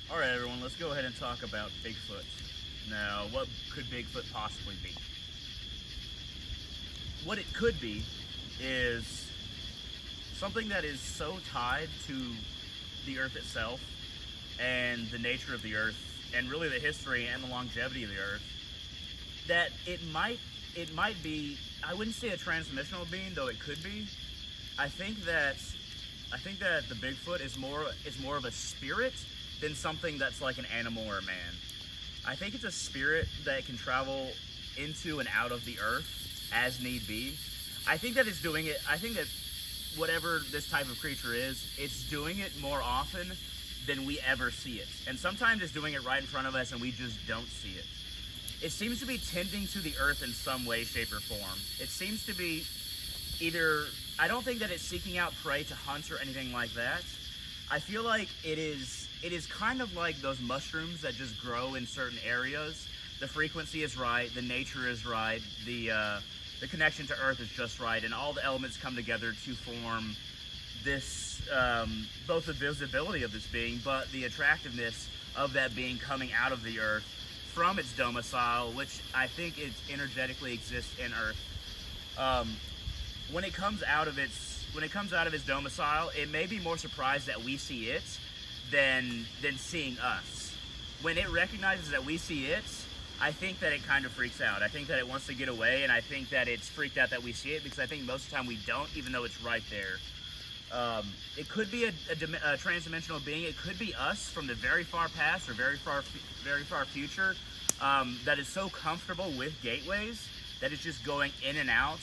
All right, everyone, let's go ahead and talk about Bigfoot. Now, what could Bigfoot possibly be? What it could be is something that is so tied to the Earth itself and the nature of the Earth and really the history and the longevity of the Earth that it might be. I wouldn't say a transdimensional being, though it could be. I think that I think that the Bigfoot is more of a spirit than something that's like an animal or a man. I think it's a spirit that can travel into and out of the earth as need be. I think that it's doing it. I think that whatever this type of creature is, it's doing it more often than we ever see it. And sometimes it's doing it right in front of us and we just don't see it. It seems to be tending to the earth in some way, shape, or form. It seems to be either, I don't think that it's seeking out prey to hunt or anything like that. I feel like it is kind of like those mushrooms that just grow in certain areas. The frequency is right, the nature is right, the connection to earth is just right, and all the elements come together to form this, both the visibility of this being, but the attractiveness of that being coming out of the earth from its domicile, which I think it energetically exists in earth. Um, when it comes out of its domicile, it may be more surprised that we see it than seeing us. When it recognizes that we see it, I think that it kind of freaks out. I think that it wants to get away, and I think that it's freaked out that we see it because I think most of the time we don't, even though it's right there. It could be a trans-dimensional being. It could be us from the very far past or very far future that is so comfortable with gateways that it's just going in and out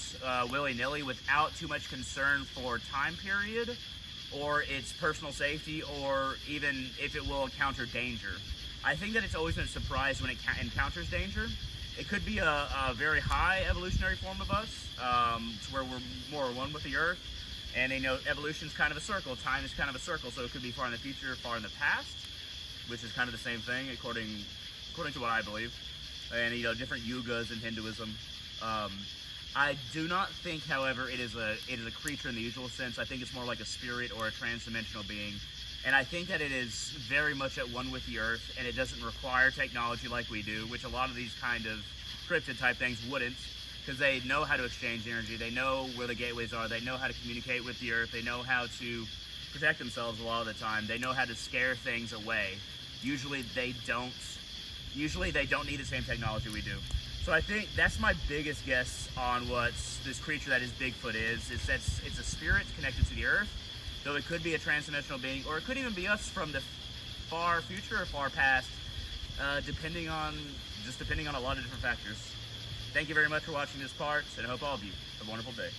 willy-nilly without too much concern for time period or its personal safety or even if it will encounter danger. I think that it's always been surprised when it encounters danger. It could be a very high evolutionary form of us, to where we're more one with the earth. And evolution's kind of a circle, time is kind of a circle, so it could be far in the future, far in the past, which is kind of the same thing according to what I believe. And different yugas in Hinduism. I do not think, however, it is a creature in the usual sense. I think it's more like a spirit or a trans-dimensional being. And I think that it is very much at one with the earth, and it doesn't require technology like we do, which a lot of these kind of cryptid type things wouldn't, because they know how to exchange energy, they know where the gateways are, they know how to communicate with the earth, they know how to protect themselves a lot of the time, they know how to scare things away. Usually they don't need the same technology we do. So I think that's my biggest guess on what this creature that is Bigfoot is that it's a spirit connected to the earth, though it could be a trans-dimensional being, or it could even be us from the far future or far past, depending on a lot of different factors. Thank you very much for watching this part, and I hope all of you have a wonderful day.